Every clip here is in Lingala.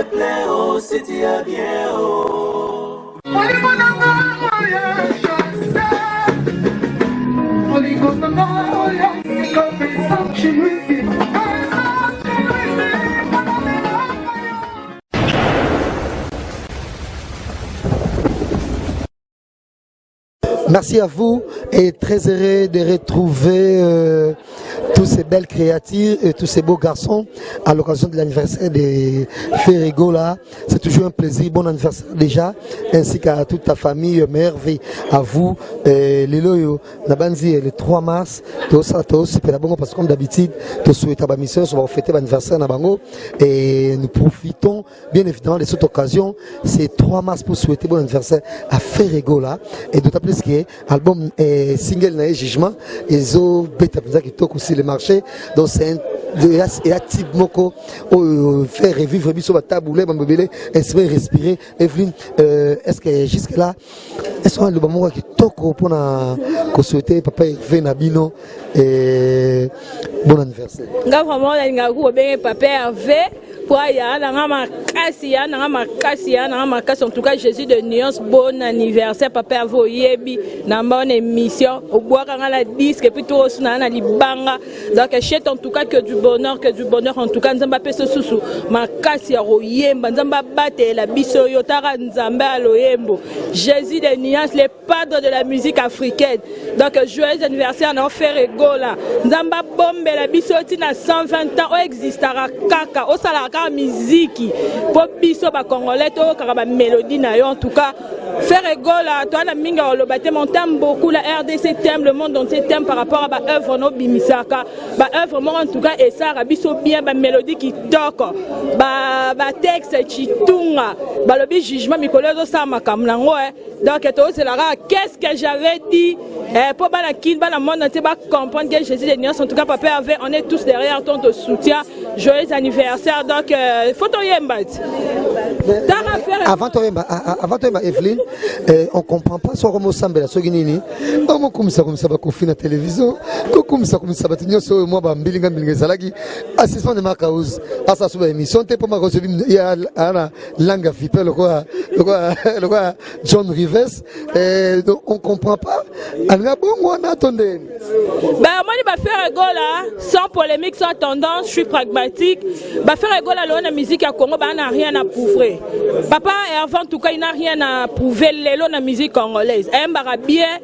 te plaît, oh, si tu es bien, oh. Merci à vous et très heureux de retrouver tous ces belles créatures et tous ces beaux garçons à l'occasion de l'anniversaire de Ferrego là. C'est toujours un plaisir. Bon anniversaire déjà, ainsi qu'à toute ta famille. Merveille à vous. Les loyaux, Nabanzi, le 3 mars, tous c'est bon parce que comme d'habitude, tous souhaitons à mission, on va fêter l'anniversaire Nabango et nous profitons bien évidemment de cette occasion. C'est 3 mars pour souhaiter bon anniversaire à Ferrego là et d'autant plus que album single na jugement ils ont bêta qui toque aussi le marché donc c'est un type moko faire revivre sur la table espérer respirer. Evelyne, est-ce que jusque là est-ce que le moment qui toque pour souhaiter papa Hervé Nabino et bon anniversaire vraiment papa Hervé en tout cas Jésus de Nuance, bon anniversaire papa Hervé Yebi na bonne émission au bois la disque et puis tout na libanga donc achète en tout cas que du bonheur en tout cas nzamba peso susu makasi ya royemba nzamba bate la biso yotara nzamba loyembo Jésus de Nuance les padres de la musique africaine donc joyeux anniversaire na Ferrego là nzamba bombe la biso tina 120 ans existera kaka o sala musique pour biso ba congolais to kaka ba mélodie na yo en tout cas Ferrego là toi la minga lo baté mon thème beaucoup la RDC thème le monde entier thème par rapport à ba œuvre no bimisaka ba œuvre mo en tout cas et ça biso bien ba mélodie qui toko ba texte chitunga ba le jugement mikolo zo sa makam nango donc to c'est là qu'est-ce que j'avais dit pour ba la kin ba la monde entier ba comprendre que Jésus de Nuance en tout cas papa Hervé on est tous derrière ton te soutien joyeux anniversaire donc photo yembat avant toi Evelyne on comprend pas son romo sambela soginini on comme ça ba kofi na télévision comme ça ba tinyo so moi ba mbilinga zalaki assistant de Marcaouz asa sous émission te pour ma recevoir ya ana langa vipel le quoi John Rivers donc on comprend pas anga bongo on attendait moi il va faire un goal là sans polémique sans tendance je suis pragmatique va faire un goal là la musique à Congo n'a rien à prouver papa Hervé en tout cas il n'a rien à prouver la musique congolaise un bien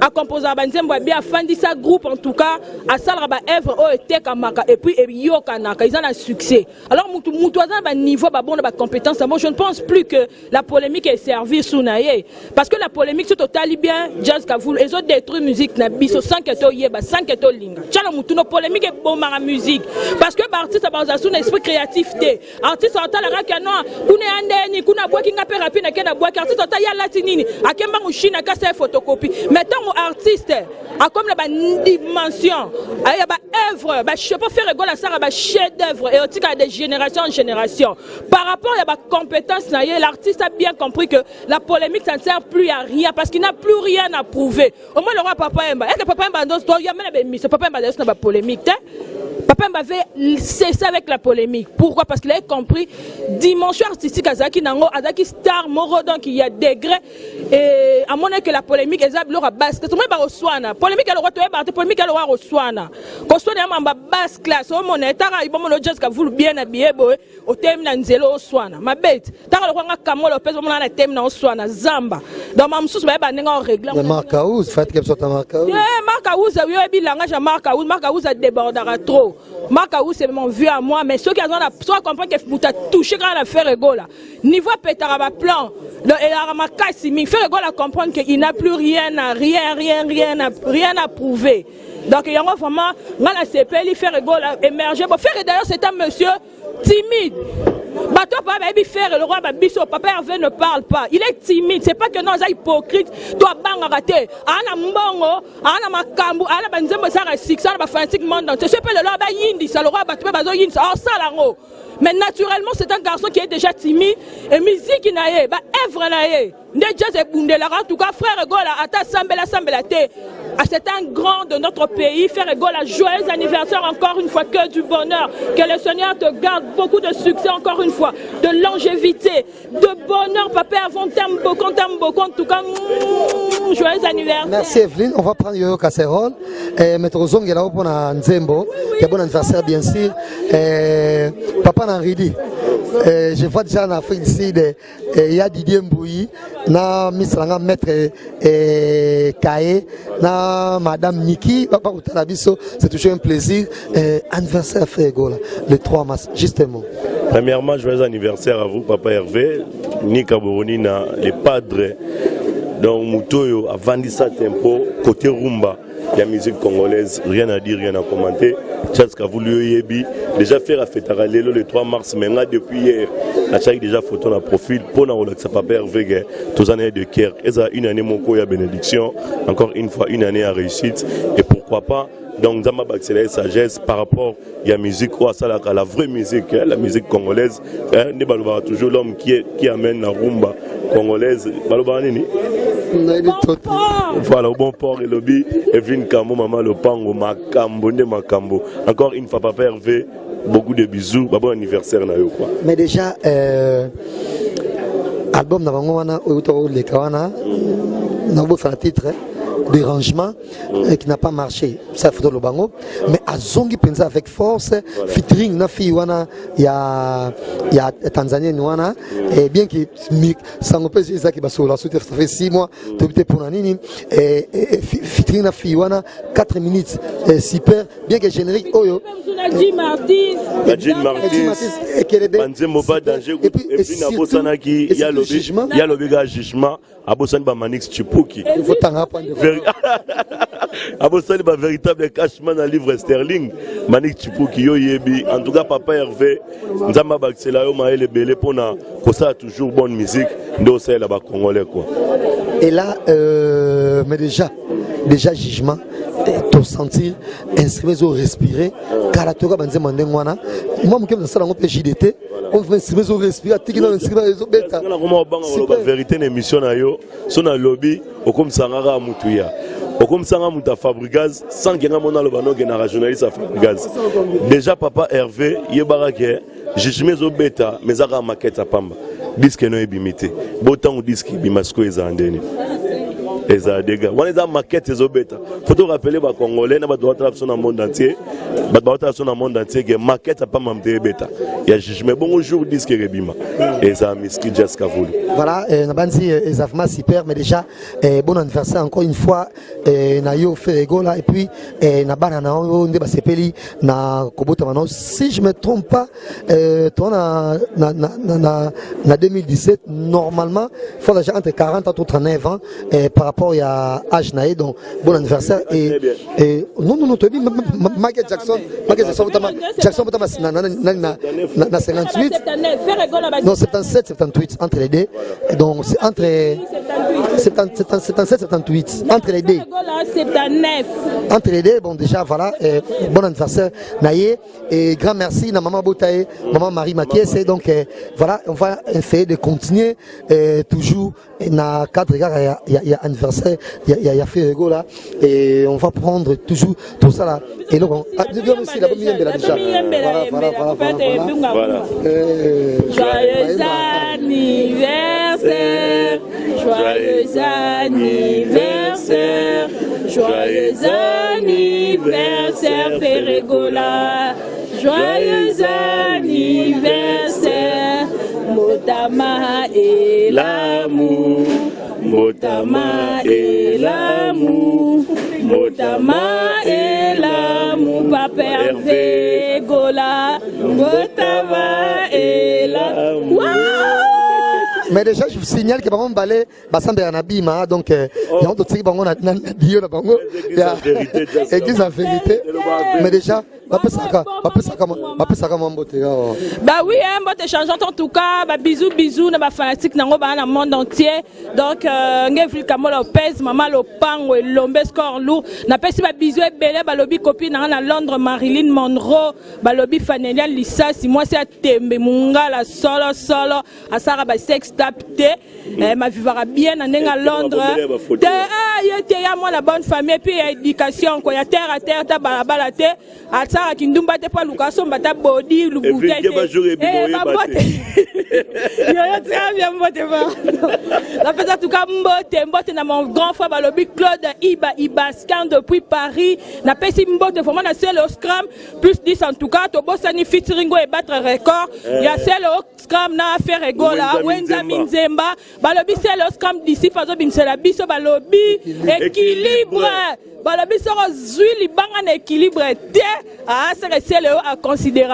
à composer à bien à fandi sa groupe en tout cas à salra ba œuvre au était kamaka et puis yokanaka ils ont un succès alors mutuaza ba niveau ba bon ba compétence moi je ne pense plus que la polémique est servie sous naie parce que la polémique c'est total bien jazz kavulu ils ont détruit musique na biso sans que to yeba sans que to linga tchala mutu no polémique est bon ma musique parce que artiste ba sous esprit créativité artiste en tala ka no kuna andeni kuna boki ngape rapide na kena boki artiste en tala latinini akemba mushina ka sa photocopie mettons artiste a comme la dimension il y a ba œuvre ba je peux faire rigolo ça ba chef d'œuvre et aussi de génération en génération par rapport à ba compétence l'artiste a bien compris que la polémique ça ne sert plus à rien parce qu'il n'a plus rien à prouver au moins le roi papa Emba est-ce que papa Emba doit y a même papa Emba dans ba polémique papa m'avait cessé avec la polémique. Pourquoi? Parce qu'il avait compris dimension artistique Azaki Nango, Azaki star moro donc il y a degré et à mon avis que la polémique est leur basse. Tout le monde va reçoana. Polémique elle aura polémique elle aura reçoana. Reçoana ma basse classe. Au mon état il bon le jazz ka voulu bien habillé boy au thème na nzelo reçoana. Ma bête. Tara le roi Kamolo pèse mon na thème na reçoana Zamba. Dans ma msous ba nenga règle. Marcaouz fait que ça Marcaouz. Marcaouz a eu bilanga Marcaouz a débordera trop. Marcaouz c'est mon vieux à moi mais ceux qui ont la soit comprendre que vous a touché quand la Ferrego là. Niveau pétara plan. Et la makasi mi Ferrego la comprendre qu'il n'a plus rien à prouver. Donc il y a vraiment la CPL Ferrego la émerger. Bon Ferrego d'ailleurs c'est un monsieur timide. Bateau papa faire le roi Babiso papa Hervé ne parle pas. Il est timide, c'est pas que non, c'est hypocrite. Toi banga raté. Ana mbongo, ana makambu, ana banzembo sara six, ana ba fanatique monde. C'est ce le roi ba yindi, ça le roi bateau bazo yindi. Oh ça là. Mais naturellement, c'est un garçon qui est déjà timide et musique naie, ba œuvre naie. nde jazz ebundelaka en tout cas frère Egola ata sambela te. C'est un grand de notre pays. Frère Egola, joyeux anniversaire encore une fois, que du bonheur. Que le Seigneur te garde, beaucoup de succès encore une fois, de longévité, de bonheur. Papa, avant beaucoup, en tout cas, joyeux anniversaire. Merci Evelyne, on va prendre Yoyo Casserole. Maître Zong est là pour Nzembo, qui a bon anniversaire bien sûr. Papa Nanridi. Je vois déjà en Afrique ici, il y a Didier Mbouyi, na Miss Langa Maître Kaye, na Madame Niki, Papa Outanabiso, c'est toujours un plaisir. Anniversaire à Frère Egola, le 3 mars, justement. Premièrement, joyeux anniversaire à vous, Papa Hervé, Nika Boronina, les padres. Donc, Moutoyo a vendu ça tempo, côté rumba. Il y a musique congolaise, rien à dire, rien à commenter. Tchaz a voulu Yebi, déjà faire la fête à Ralélo le 3 mars, mais là depuis hier, la Tchak déjà photo dans le profil, pour nous relaxer Papa Hervé, tous années de Caire, et ça une année mon co, il y a bénédiction, encore une fois une année à réussite, et pourquoi pas. Donc, Zama Baxela sagesse par rapport à la musique, la vraie musique, la musique congolaise. Nous avons toujours l'homme qui amène la rumba congolaise. Voilà, au bon port et lobby. Evelyne Kamo, Maman Lopango, Makambo, Makambo. Encore une fois, Papa Hervé, beaucoup de bisous. Bon anniversaire. Mais déjà, album Navangoana, les Kawana, nous fait un titre. Dérangement qui n'a pas marché, ça fait le bango, mais à Zongi pensa avec force, featuring na fi wana ya Tanzanie wana, et bien que sans opé ça qui va sur la suite, ça fait 6 mois, tout était pour nani, et featuring na fi wana 4 minutes, super, bien que générique oyo. Nadine Martis, Banzemo pas danger, et puis Nabosanaki, il y a le jugement, Abosan Bamanix Chipuki. Il faut t'en apprendre. Abosan ba véritable cashman à livre sterling, Manix Chipuki yo yebi. En tout cas, Papa Hervé, Nzamba Baxela yo maël belé pour na, ça toujours bonne musique, nous c'est là-bas congolais quoi. Et là, mais déjà jugement. Te sentir instrument au respirer Karatoga banze mandengwana moi mke msala ngope JDT on veut instrument au respirer tiki na instrument au beta la vérité l'émission na yo son na lobby okom sangara mutuya okom sanga muta Fabrigaz sans que ngamo na lo bano ke na journaliste Fabrigaz déjà Papa Hervé yebara ke jugement au beta mais aka maquette à pamba disque no ebimité botan disque bimasko ezandeni Eza dega. On est en maquette et obeta. Faut te rappeler les Congolais, na doit travailler dans le monde entier. Doit travailler dans le monde entier que maquette a pas mamté beta. Il y a jugement bonjour disque rebima. Et ça miski jazz kavulu. Voilà, na bandi ezafma super mais déjà bon anniversaire encore une fois na yo Frère Egola et puis na bana na onde ba sepeli na kobota mano si je me trompe pas toi na 2017 normalement il faut déjà entre 40 et 39 ans par rapport à âge naé donc bon anniversaire et non tu dis Michael Jackson na 58 non 77 78 entre les deux donc c'est entre 77 78 entre les deux entre les deux bon déjà voilà bon anniversaire naé et grand merci na maman Botaye maman Marie Makiese donc voilà on va essayer de continuer toujours na cadre il y a anniversaire il y a Frère Egola et on va prendre toujours tout ça là et donc aussi la première de la déjà voilà joyeux anniversaire joyeux anniversaire joyeux anniversaire Frère Egola joyeux anniversaire Motama et l'amour Motama et l'amour, Motama et l'amour, Papa Hervé Egola, Motama et l'amour. Mais déjà je vous signale que par balai bassan Bernabima donc il y a d'autres trucs bango na dio na bango il y a église en vérité mais déjà bah oui un mbote changeant en tout cas bah bisous na ba fanatique nango ba na monde entier donc ngevil Kamola Lopez Maman Lopango et Lombe score lourd na pesi ba bisous ebele ba lobby copine na Londres Marilyn Monroe ba lobby Fanelia Lisa si moi c'est Tembe Munga la solo asara ba sexta tapte ma vivra bien na ndenga Londres te yete ya moi la bonne famille puis ya éducation ko ya terre à terre ta balabala te atara kindumba te pa lukaso mbata body lubuke te la fait en tout cas mbote na mon grand frère balobi Claude Ibascan depuis Paris na pesi mbote vraiment na c'est le scrum plus 10 en tout cas to bosani featuring et battre record ya c'est le scrum na faire regola wenza minzemba balobi c'est le scrum d'ici fazo binsela biso balobi équilibre balobi soro zui banga na équilibre te c'est le à considérer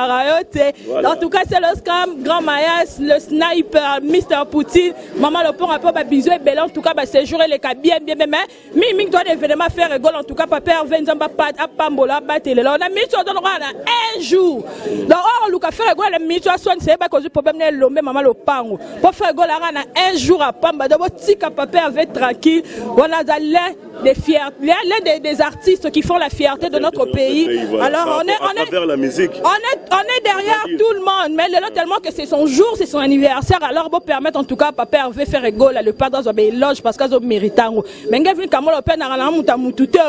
en tout cas c'est le scrum grand Mayas le sniper Mr Poutine maman le pont après bisou et bel en tout cas séjour les cas bien mais doit événement faire rigole en tout cas papa Hervé Nzamba pat apambola batele là on a mis sur dans un jour donc or Luka faire rigole les mis sur soin c'est pas cause problème ne lombe maman le pango pour faire rigole un jour à pamba d'abord tika papa avait tranquille on a des fiertés des artistes qui font la fierté de notre pays alors on est la musique on est derrière tout le monde mais là tellement que c'est son jour c'est son anniversaire alors bon permettre en tout cas papa Hervé faire rigole le pas dans un éloge parce qu'ils ont mérité mais ngavini kamolo peine na muta mutute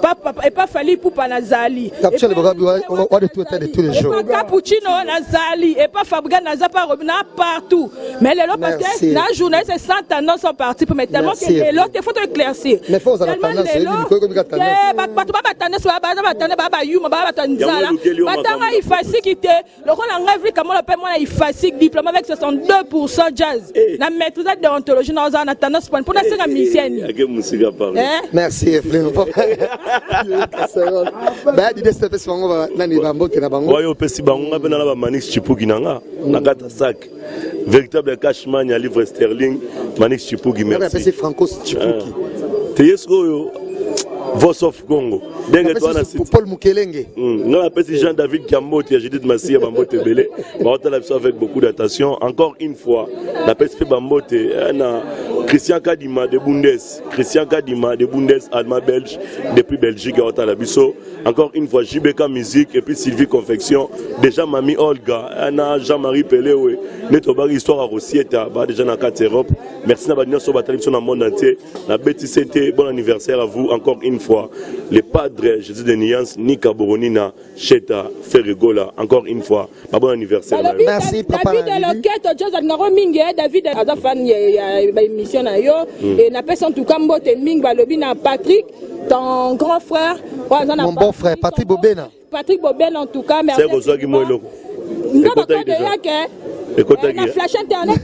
papa et pas fallu pour Panazali capture le programme on de tout de tous les jours cappuccino Nazali et pas Fabriga Nazapa Robina partout mais les parce que la journée c'est 100 ans sont partis pour mettre tellement que l'autre il faut éclaircir mais faut ça tendance c'est il facile quitter le rôle en rêve comme on moi il facile diplôme avec 62% jazz la maîtrise de déontologie dans un tendance pour la série musicienne merci bah dis des espèces bango nani bambote na bango oyo pesi bango ngabe na ba Manix Chipugi nanga na kata sac véritable cashman ya livre sterling Manix Chipugi merci c'est Franco Chipugi te yesko Voice of Congo. Pour Paul Mukelenge. Nous appelons Jean-David Kambote, j'ai dit Massia Bambote Belé. On avec beaucoup d'attention. Encore une fois, la PSP Bambote, Christian Kadima de Bundes, Christian Kadima de Bundes, Alma Belge, depuis Belgique, à la Bisso. Encore une fois, JBK Musique et puis Sylvie Confection. Déjà Mami Olga, Jean-Marie Pelé, Netobari Histoire à Rossieta, déjà dans 4 Europe. Merci d'avoir sur la télévision dans le monde entier. La BTCT, bon anniversaire à vous encore une fois. Les padres Jésus de Niance, Nika Boronina, Cheta, Ferregola, encore une fois. Bon anniversaire. Merci papa. David Azafan, il y a une émission et n'a pas en tout cas Mbote Ming Balobina Patrick, ton grand frère. Mon bon frère Patrick Bobena. Patrick Bobena en tout cas merci. La flash internet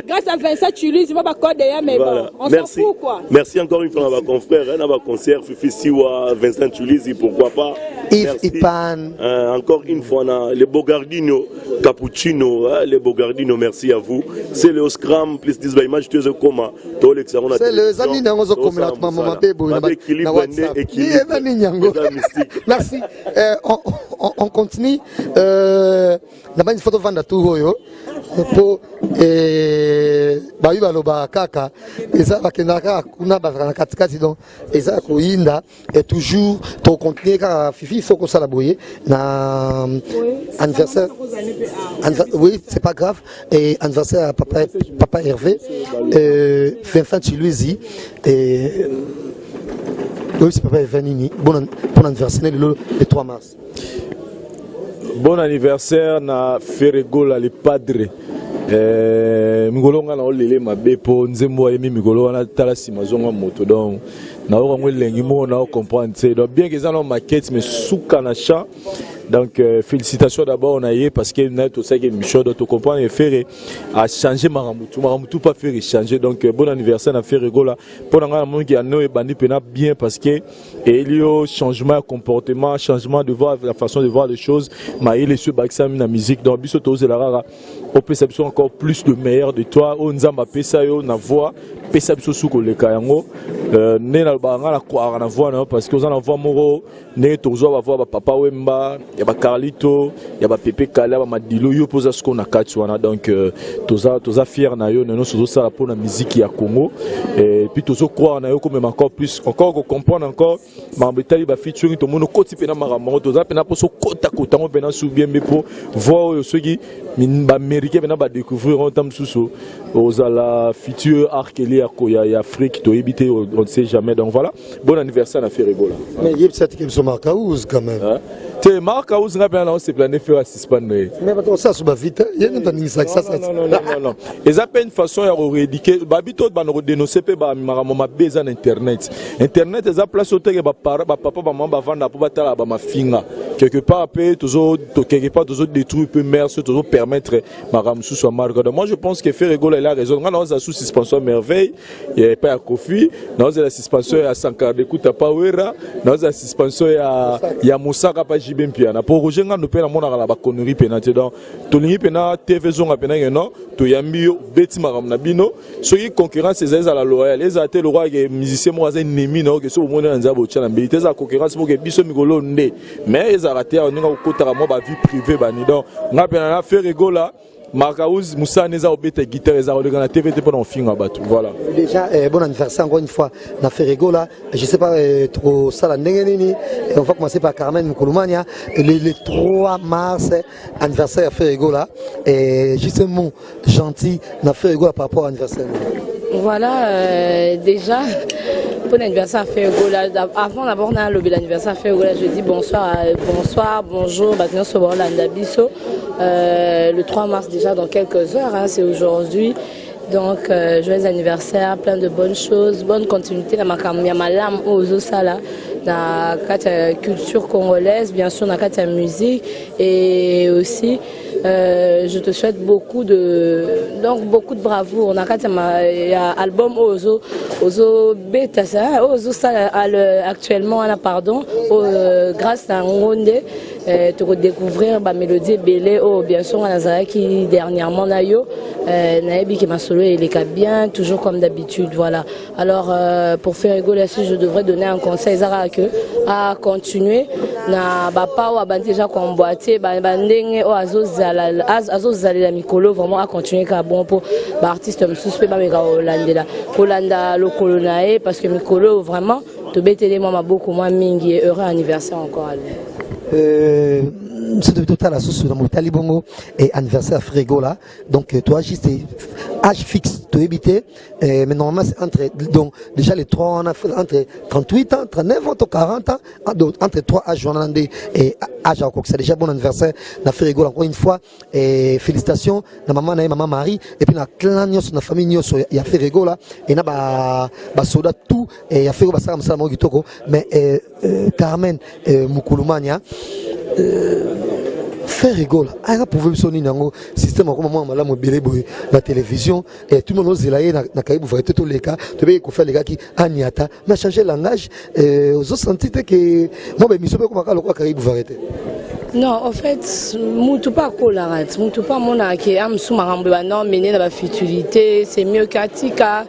grâce à Vincent Tulis, il va pas coder mais bon, on s'en fout quoi. Merci encore une fois à ma confrère, on a un concert Fifi Siwa, Vincent Tulis, pourquoi pas. Yves Ipan. Encore une fois, on a les Bogardino, Cappuccino, les Bogardino, merci à vous. C'est le Scrum, plus 10 by image, tu es coma. C'est les amis n'ont comme la maman bébé. Merci. On continue. On a une photo de tout pour bayuba loba kaka eza bakendaka kuna bazana katikati donc eza koyinda et toujours to continuer ka fifi faut qu'on sala boyer na anniversaire oui c'est pas grave et anniversaire à papa Hervé Vincent Chiluizi et oui c'est papa Hervé Nini bon anniversaire le 3 mars. Bon anniversaire na Ferregola le padre. Migolonga na olele mabe po nzembo yemi migolo na tala simazonga moto donc na o ngwe lengi mo na comprendre c'est donc bien que ça na maquette mais souka na cha donc félicitations d'abord on a eu parce que na tout ça que Michaud doit comprendre et faire a changer Maramutu pas faire changer donc bon anniversaire na Ferregola pour nga mon qui a no e bandi pena bien parce que il y a changement de comportement changement de voir la façon de voir les choses mais il est sur Baxam na musique donc biso to la rara on peut s'absorber encore plus de meilleur de toi on nzamba pesa yo na voix pesa biso suko le kayango ne na banga la kwa na voix na parce que on en voix moro ne tozo va voir papa Wemba ya ba Carlito ya ba Pepe Kala ba Madilo yo posa ce qu'on a katwana donc toza fier na yo no sozo ça pour la musique ya Congo et puis tozo croire na yo comme encore plus encore comprendre encore mambetali ba featuring to mono koti pena marambo toza pena poso kota kota ngo pena sou bien mais pour voir ceux qui ba américain maintenant va découvrir en tam sous aux la future arc et Afrique to éviter on ne sait jamais. Donc voilà, bon anniversaire à Ferregola. Mais il y a peut-être qui sont Marcaouz quand même. Tu Marcaouz n'a pas c'est plané faire à suspendre. Mais ça se bat vite. Il y a une ça. Non. Et ça une façon à rééduquer. Babito va nous dénoncer pe ba ma besoin internet. Internet est à place au terre ba papa maman ba vendre pour battre ba ma finga. Quelque part peut toujours détruire peu merci toujours permettre maram sous soit marque. Moi je pense que Ferregola il a raison. On a sous suspension merveille, il y a pas à Kofi, on a la suspension à Sankar de Kuta Power, on a la suspension à Moussa Kapa Jibempia. Na pour Roger nous peut la mona la ba connerie penate donc to lingi pena TV zonga pena non to yambi beti maram na bino so yi concurrence ces à la loyale les até le roi que musicien moi ennemi na que so mona nza bo tchala mbili teza concurrence pour que biso migolo nde mais ils arrêté on nga kotara mo ba vie privée ba ni donc nga pena na Ferregola Marcaouz Moussa Neza obete guitare za le gana TV pendant fin à battu voilà déjà bon anniversaire encore une fois na Ferregola je sais pas trop ça la nini on va commencer par Carmen Moukoulumania le 3 mars anniversaire à Ferregola et justement gentil na Ferregola par rapport à l'anniversaire. Voilà déjà bon anniversaire à Ferregola. Avant d'abord on a le bel anniversaire à Ferregola, je dis bonsoir, bonjour, maintenant sur Orlando Bisso. Le 3 mars déjà dans quelques heures, hein, c'est aujourd'hui. Donc joyeux anniversaire, plein de bonnes choses, bonne continuité dans ma lame aux Osala, dans la culture congolaise, bien sûr dans la musique et aussi je te souhaite beaucoup de bravoure. On a un album Ozo Beta, Ozo actuellement pardon, grâce à Ngonde. Tu redécouvrir ma mélodie belé bien sûr Nazara qui dernièrement nayo naebi qui m'a solo et les cas bien toujours comme d'habitude voilà. Alors pour faire rigoler si je devrais donner un conseil Zara que à continuer na ba pa wa déjà comboiter ba ndenge o azozala la mikolo vraiment à continuer ka bon pour ba artiste suspect ba mega Holanda le colonae parce que mikolo vraiment te bétele moi beaucoup moins mingi et heureux anniversaire encore à lui. C'est de total associé dans mon talibongo et anniversaire à Ferregola. Donc toi juste âge fixe de habiter mais normalement c'est entre donc déjà les trois on a fait entre 38 ans 39 ans 40 ans entre 3 âges journaliers et âge encore c'est déjà bon anniversaire na Ferregola encore une fois et félicitations na maman Marie et puis na clan na famille nyoso ya Ferregola et na ba soda tout et ya Ferregola ça comme kitoko mais Carmen Moukoulumania Ferregola a pouvoir sonner dans système comme moi la mobile la télévision et tout le monde zelaye na kaibu variété tous les cas tu peux faire les gars qui aniata mais changer langage aux autres sentite que moi ben miso comme ka lokwa kaibu variété. Non, en fait, mutu pas colarate, mutu pas mon qui am soumarambe non mener la futilité, c'est mieux qu'Atika.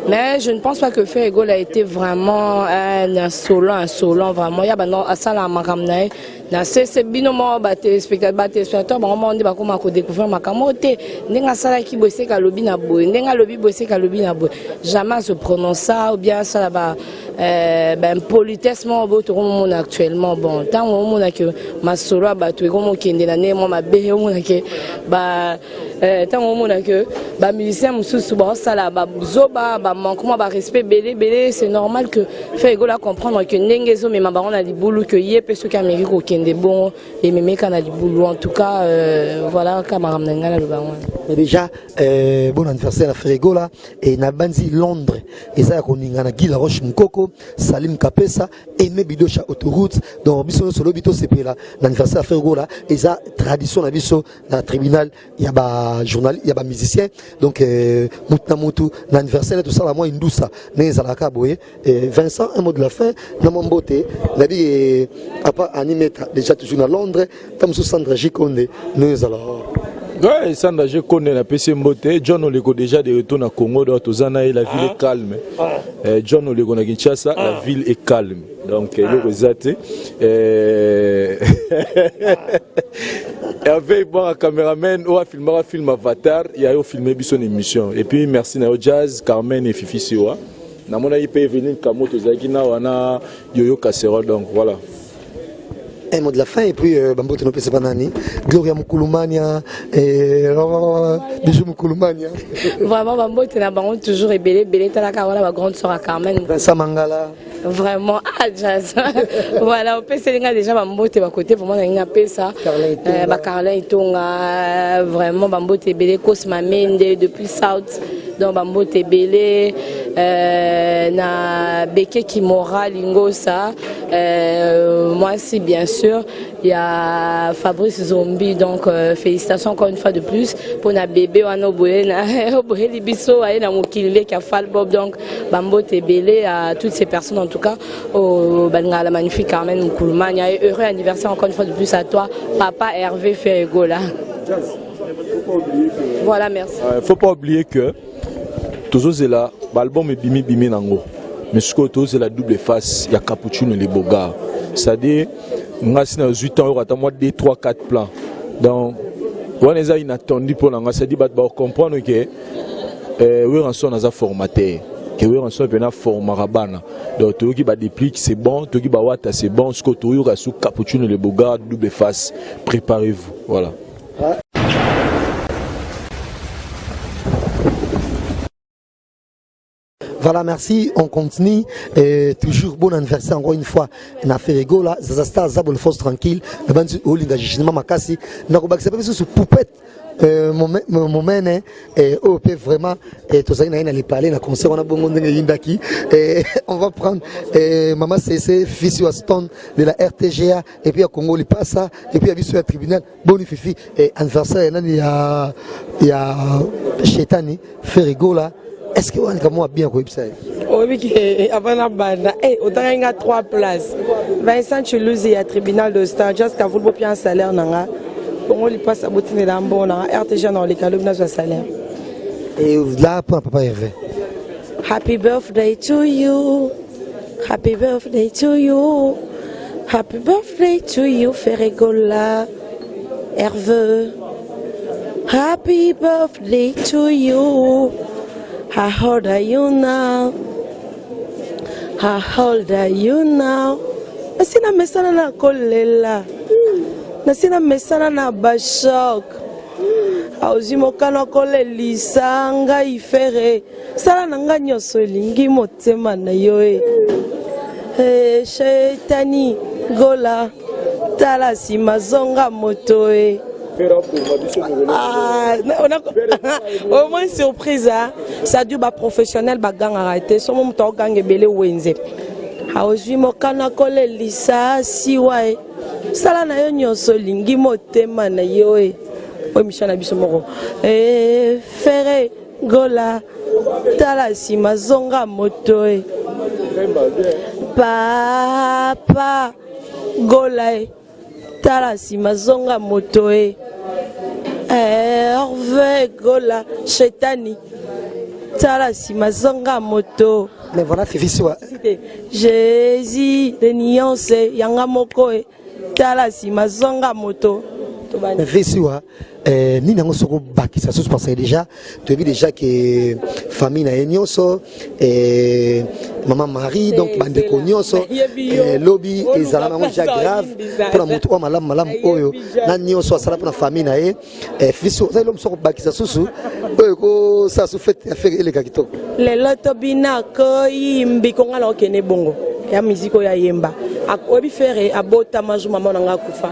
Mais je ne pense pas que Ferregola a été vraiment un insolent vraiment. Il y a non à ça la maramnae. Na c'est binomo batté spectateur vraiment on dit ba comment découvrir ma camote ndenga sala ki bossé ka lobi na boy ndenga lobi bossé ka lobi na boy jamais se prononce ça ou bien ça là-bas ben politessement au tout monde actuellement bon tant au monde que ma solo ba tout comme kende na né moi ma bé au monde que ba tant au monde que ba musicien mususu ba ça là ba zoba ba manquement ba respect belé c'est normal que Ferregola comprendre que ndengezo mais ma baron a libulu que yé ceux qui Amérique des bons et même quand on a du boulot en tout cas voilà camarade n'engana le baron déjà bon anniversaire à Ferregola et na banzi Londres et ça qu'on ngana Gila Roche Mukoko Salim Kapesa et Mebidocha autoroute donc biso solo bito c'est là l'anniversaire à Ferregola et ça tradition na biso na tribunal il y a ba journal il y a ba musicien donc mutu l'anniversaire tout ça la moi indusa neza la kaboye Vincent un mot de la fin na mombote la dit à pas animé déjà toujours à Londres, comme sous Sandra Gikonde, nous allons. Ouais, Sandra Gikonde na PC Mbote, John Olego déjà de retour à Congo, donc la ville est calme. John Olego na Kinshasa, la ville est calme. Donc le rezaté. Avec bon caméraman, on a filmé un film Avatar, il y a eu filmé son émission. Et puis merci na Jazz, Carmen et Fifi Siwa. Na mona ipe venir Kamoto Zagina wana Yoyo Kasero donc voilà. Un mot de la fin et puis Bambo Tenope c'est pas nani. Gloria Mukulumania et Bijou Mukulumania. Vraiment Bambo Tenope toujours belé talaka wala ba grande sœur à Carmen. Vincent Mangala. Vraiment jazz. Voilà, on peut se déjà Bambo te ba côté vraiment na pesa. Ba Carlin Itonga vraiment Bambo te belé Cosma Mende depuis South. Donc Bambo te belé na Beke Kimora Lingosa. Moi aussi bien sûr il y a Fabrice Zombi donc félicitations encore une fois de plus pour na bébé wana boyena boyeli biso na mokilile qui a fait Bob donc Bambo Tebele à toutes ces personnes en tout cas au la magnifique Carmen Mukulumania et heureux anniversaire encore une fois de plus à toi papa Hervé Ferregola. Voilà merci. Faut pas oublier que toujours c'est là l'album est bimi nango. Mais ce que c'est la double face, il y a Capuchino et les Bogards. C'est-à-dire, on a 8 ans, on a 2, 3, 4 plans. Donc, on est inattendu pour nous. C'est-à-dire, on comprend que oui, on a formaté. Que oui, on a formaté. Donc, tout qui va dépliquer, c'est bon. Tout qui va watts, c'est bon. Ce que tu as sous Capuchino et les Bogards, double face. Préparez-vous. Voilà. Voilà, merci. On continue. Toujours bon anniversaire encore une fois. Na Ferregola, Zazasta, Zabol Force tranquille. Le bandu Olinga Jishima Makasi. Na Robak, c'est pas sous poupette. Mon mène OP vraiment. Tout ça, il y a les palais, na concert, on a bon monde Yindaki. On va prendre Maman CC, fils Aston de la RTGA. Et puis à Congo, il passe ça. Et puis à Bissou, tribunal. Bon, Fifi. Anniversaire, il y a Chetani, Ferregola. Est-ce que vous avez bien website? Oui, avant la bande, on a 3 places. Vincent Chuluzi, il y a tribunal de star, jusqu'à vous le un salaire. On lui passe à boutine de l'ambon, RTG dans les calubes, dans salaire. Et là, pour Papa Hervé. Happy birthday to you. Happy birthday to you. Happy birthday to you, Ferregola. Hervé. Happy birthday to you. How old are you now? How old are you now? Nasina mesana na kolela. Nasina mesana na bashok. Auzimoka na kolelisa nga ifere. Sala nanga nyoso lingi motema na yoe. Shetani gola. Tala si mazonga motoe. Au moins surprise, ça dû ba professionnel ba gang arrêté, son moment to gang belé wenze. Ha ozwi mokana kole lisa siwae. Sala na yo nyonso lingi motema na yo e. O mishana biso moko. Ferre gola tala si mazonga moto e. Papa gola e. Tala si mazonga moto e. Hervé Gola Chetani Tala si mazonga moto. Mais voilà, Fifi Soa. Jésus de nuance Yanga Moko Tala si mazonga moto. Mais Fifi Soa, ni nango soko baki ça se passe déjà. Tu as vu déjà que famille na nyonso et maman Marie donc bande ko nyonso lobby et zalama mo grave pour la moto malam oyo na nyonso sala pour la famille na e Fifi Soa ça l'homme soko baki ça susu ko ça se fait affaire ele kakito. Le loto bina ko yimbi ko ngala okene bongo ya musique ya yemba akobi faire abota maju maman nga kufa.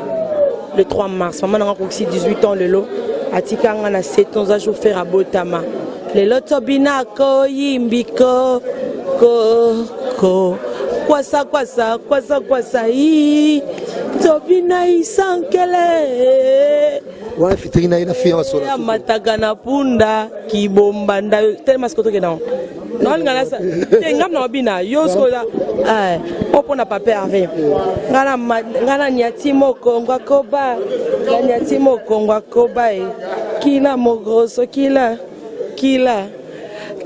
Le 3 mars, maman a aussi 18 ans le lot. Atika a 7 ans à jouer faire à Botama. Le lot tobina ko yimbiko ko quoi ça i tobina isankele. Ouais, fitrina ina fiya sola. Matagana punda ki bombanda tellement ce que tu non. Non ngala sa. Ngam na bina yo sola. Opo na papa Hervé. Ngala nyatimo kongwa koba. Nyatimo kongwa koba e. Kila mogroso kila.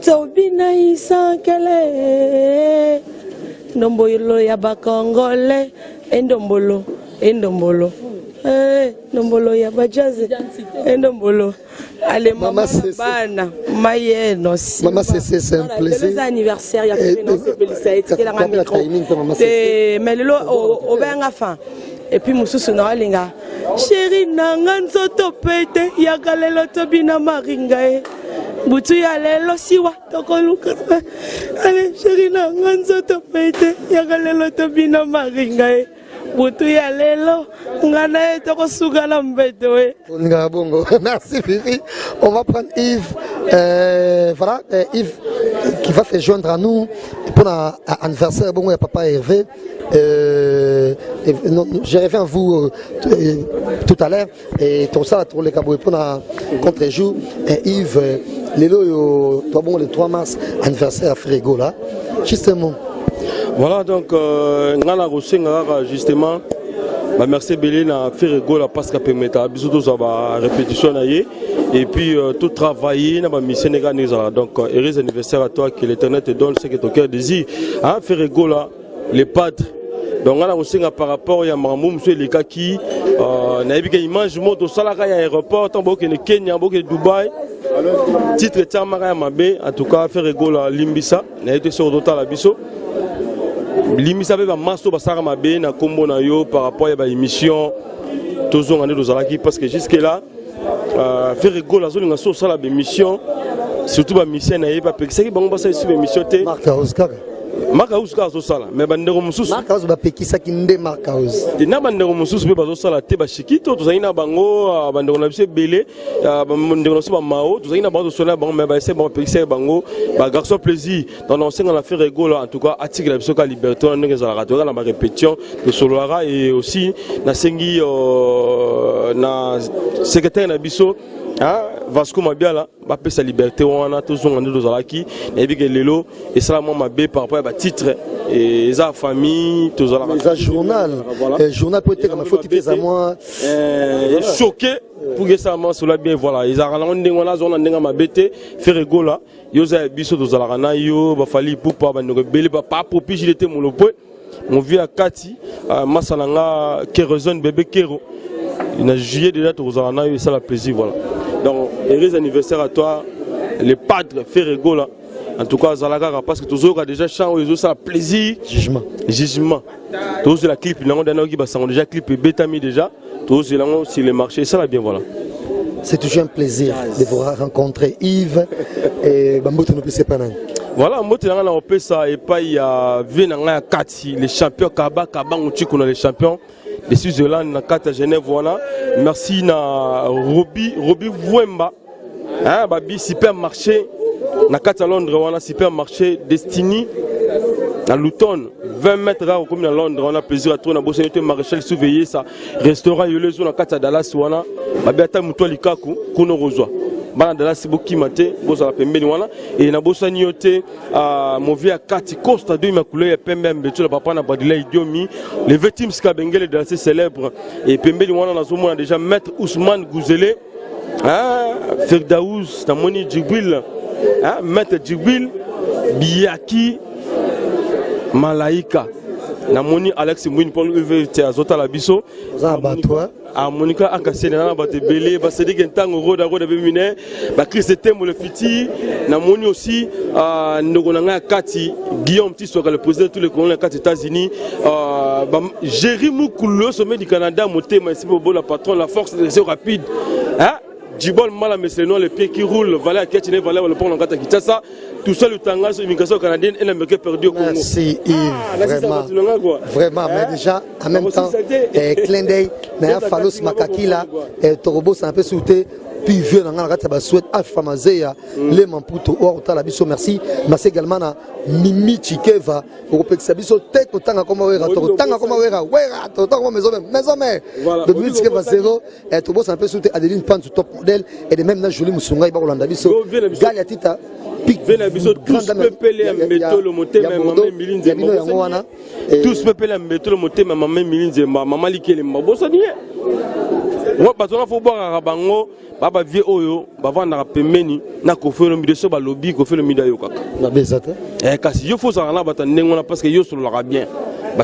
Tobina isankele. Ndombolo ya bakongole endombolo. Ndombolo ya bajaze endombolo. Allez maman bana mayeno si. Maman c'est un plaisir. C'est anniversaire il y a fait non c'est félicité la micro. Mais le au benga fin. et puis mususu na alinga chéri nanga nzoto pete yaka lelo tobina maringa e butu ya lelo siwa tokoluka ale chéri nanga nzoto pete yaka lelo tobina maringa e butu ya lelo ngana e tokosuka na mbeto e bongo. Merci Fifi. On va prendre Yves, voilà, Yves qui va se joindre à nous pour l'anniversaire bon papa Hervé. J'ai rêvé à vous tout à l'heure et tout ça pour les cabouets pour la contre-jour. Yves, le 3 mars anniversaire à Ferrego là, justement. Voilà donc justement merci Belé à Ferrego là parce qu'à permettre à bisous tous à répétition et puis tout travailler dans ma mission donc heureux anniversaire à toi que l'Éternel te donne ce que ton cœur désire hein Ferrego là les padres donc on a aussi par rapport à Mamou monsieur les cas qui naïbi que image moto salaka à aéroport tant que le Kenya tant que Dubaï titre tamara mabe en tout cas Ferrego là limbisa na été sur d'autres la biso limbisa ba maso ba sara mabe na kombo na yo par rapport à ba émission toujours on est dans la parce que jusque là Ferrego la zone na so sala ba émission surtout ba mission na yeba pekisa ki bango ba sa sur émission te Marc Oscar Marcaus kazo sala mais bandero mususu Marcaus ba pekisa ki nde Marcaus na bandero mususu be bazo sala te ba shikito tozalina bango bandero na biso belé bandero na so ba mao tozalina bango sona bango mais ba essayer bango pekisa bango ba garçon plaisir dans l'enseigne on a fait rigolo en tout cas article la biso ka liberté on ngi za radio na ma répétition de Soloara et aussi na sengi na secrétaire na biso ah Vasco Mabiala va payer sa liberté on a tous on est dans la qui et puis que lelo et ça moi ma par rapport à titre et sa famille tous à la journal journal peut-être comme faut tirer à moi choqué pour que ça moi sur la bien voilà ils a ralandi on a zone ndinga ma bête Ferrego là yo za biso tous à la rana yo ba fali pour pas ba rebelle pas propice il était mon lopo mon vieux à Kati masalanga kérosène bébé Kero il a juillet déjà tous à la rana et ça la plaisir voilà. Donc, heureux anniversaire à toi, les padres Ferrego là. En tout cas, Zalaga, parce que tous autres déjà chanté, ça plaisir. Jugement. Jugement. Tous la clip, ils ont déjà clip Betami déjà. Tous ils ont sur les marchés, ça va bien voilà. C'est toujours un plaisir de vous rencontrer Yves et Bamboto no pese panang. Voilà, moi tu on peut ça et pas il y a Venanga Kati, les champions Kaba on tue qu'on a les champions. Les Suisse-Hollande na Kata Genève voilà. Merci na Roby Vouemba. Hein babi supermarché na Kata Londres on a supermarché Destiny à Luton 20 mètres là comme à Londres on a plaisir à tourner na bosse notre maréchal surveiller ça restaurant Yolezo na Kata Dallas wana babi ata muto likaku kuno rozwa bana Dallas boki maté boza la pembeni wana et na bossa nyote mon vieux Kati Costa de ma couleur pembe mbeto la papa na badila idiomi les Vetim Skabengele de assez célèbre et pembeni wana na zomo déjà maître Ousmane Gouzele ah Ferdaouz na moni Djibril ah maître Djibril Biaki Malaika na moni Alex Mouine pour l'UVT azota la biso abattoir a Monica Akasene na baté belé ba cédé gentango roda bemine ba Christé le fiti na moni aussi ndoko na Kati Guillaume Tissoka le président de tous les colonies aux États-Unis Jérémy Moukoulou sommet du Canada monté mais c'est pour la patron la force des réseaux rapides hein Djibol Mala mais c'est non les pieds qui roulent voilà Ketine voilà le pont en Kinshasa tout ça le Tanga sur l'immigration canadienne et l'Amérique perdu au Congo. Merci Yves vraiment mais déjà en même temps clin d'œil na Falos Makakila et Torobo c'est un peu sauté puis vieux dans la rata souhaite Alpha Mazea les Mamputo ou la biso merci également na Mimi Chikeva au Pexia biso tête au Tanga comme wera comme maison mais de Mimi Chikeva 0 et Torobo c'est un peu sauté Adeline Pan top modèle et de même na Jolie Musunga ba Rolanda biso Galia Tita Vena biso tous pepele mbeto le moté mais maman milinze tous pepele mbeto le moté mais maman milinze maman likele mbosa nie wa bazona fo boire bango baba vie oyo bavanda pemeni na kofelo mideso ba lobby kofelo midayo kaka na bezata kasi yo faut ça na bata ndengona parce que yo solo la bien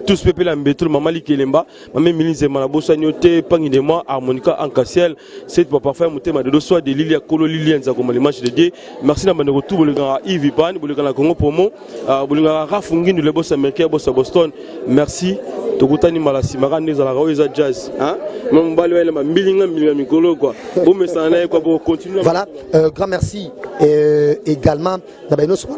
tous peuple la mbeto maman likelemba maman milize manabosa nyote pangi de moi harmonica en cassiel c'est pour parfait monter ma de soit de Lilia Kolo Lilia nza comme les matchs de Dieu merci na bandeko tout bolingana Yves Pan bolingana Congo Promo bolingana Rafungi le boss américain boss Boston merci tokutani malasi makande za la roza jazz hein même balo elle ma milinga mikolo quoi bon mais ça na quoi pour continuer voilà grand merci également na bino so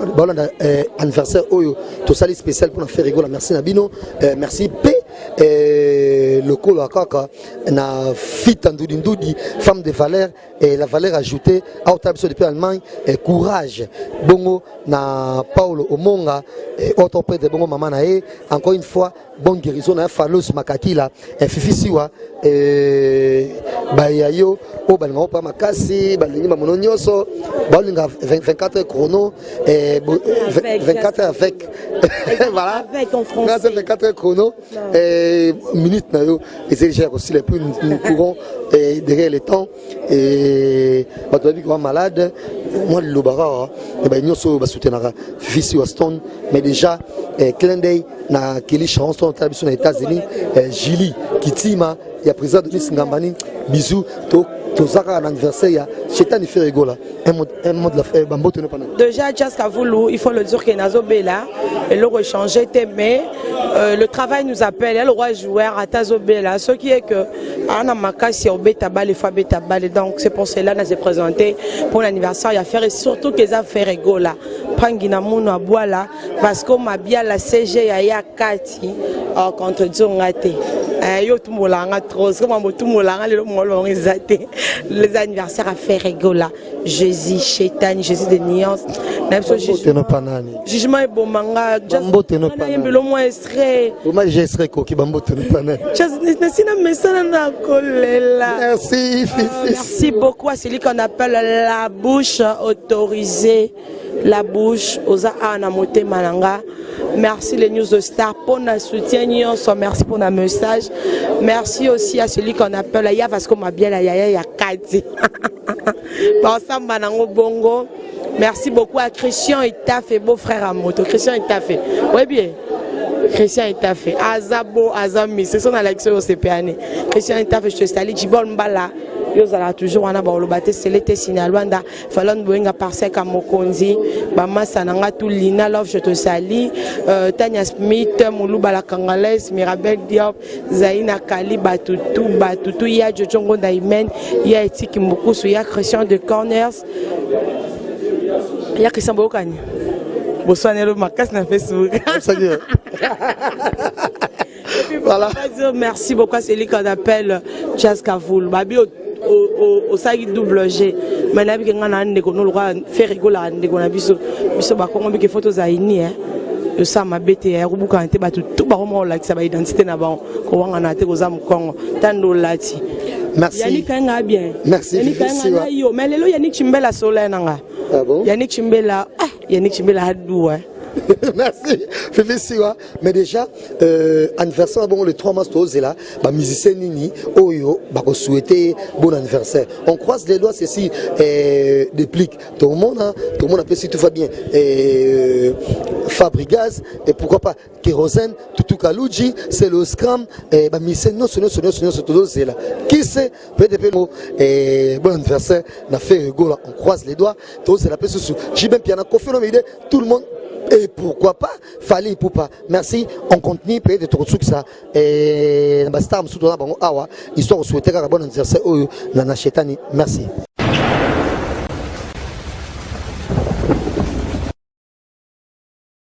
anniversaire oyo to sali spécial pour faire rigoler merci Nabino merci P le colo akaka na fit ndudi femme de valeur et la valeur ajoutée à Otabso depuis Allemagne courage bongo na Paulo Omonga autre près de bongo maman nae encore une fois bonne guérison na Falos Makakila Fifi Siwa bayayo o balinga pa makasi balingi ba mononyoso balinga 24 chrono 24 avec voilà avec en français 24 chrono minutes na yo et c'est déjà aussi les plus nous courons derrière les temps et on doit dire qu'on est malade moi le bara et ben nyoso ba soutenara Fifi Siwa Stone mais déjà clin d'œil na Kelly Chanston aux États-Unis Julie Kitima il y a président de Miss Ngambani bisous tozaka un anniversaire ya Chetani Ferregola un mot de la fête bambote ne pas déjà Jazz Kavoulou il faut le dire que Nazo Bella et le rechanger mais le travail nous appelle le roi joueur à Tazo Bella ce qui est que Anna Makasi au beta balle fois beta balle donc c'est pour cela qu'on s'est présenté pour l'anniversaire il y a faire et surtout que ça Ferregola Pangina Mouno à Boala Vasco Mabia la CG ya Kati contre Zongate yo tout molanga trop comme tout molanga le molong exaté les anniversaires à Ferregola Jésus Chetani Jésus de Nuance jugement est bon manga bambote no pana le moins extrait moi j'ai extrait ko ki bambote no pana merci beaucoup à celui qu'on appelle la bouche autorisée la bouche aux ana moté malanga merci les news de star pour notre soutien merci pour notre message merci aussi à celui qu'on appelle ya parce qu'on m'a bien la ya Kati ensemble banango bongo merci beaucoup à Christian Itafé beau frère à moto Christian Itafé oui bien Christian Itafé Azabo Azami c'est son élection au CPAN Christian Itafé je te salue Jibol Mbala yozala toujours wana ba olobate selete sinalwanda falon boenga parseka mokonzi ba masananga tout Lina Love je te salue Tanya Smith Muluba la Congolaise Mirabel Diop Zaina Kali Batutu ya Jojongo Daimen ya Etiki Mbukusu ya Christian de Corners ya Christian Bokani Boswanelo makas na Facebook voilà merci beaucoup à celui qu'on appelle Jazz Kavoul babi au sagi double G maintenant que ngana ndeko no lwa faire rigoler ndeko na biso ba kongo bike photos za ini yo sa mabete ya rubuka nte batu tout ba romo la sa ba identité na ba ko wanga na te ko za mkongo tando lati merci Yannick nga bien merci Yannick nga yo mais lelo Yannick Chimbela sola nanga ah bon Yannick Chimbela hadou merci Fifi Siwa mais déjà anniversaire bon le 3 mars tous là ba musicien nini oyo ba ko souhaiter bon anniversaire on croise les doigts ceci déplique tout le monde appelle si tout va bien Fabrigaz et pourquoi pas Kérosène Tutu Kaluji c'est le scram ba musicien non tous là qui c'est peut-être bon anniversaire na fait rigolo on croise les doigts tous c'est la paix sous j'ai bien piano confirme tout le monde. Et pourquoi pas Fallait pour pas. Merci. On continue peut-être de tout ça. Et l'ambassadeur Moussoutouna Bango Awa, histoire de souhaiter un bon anniversaire au Nana Chetani. Merci.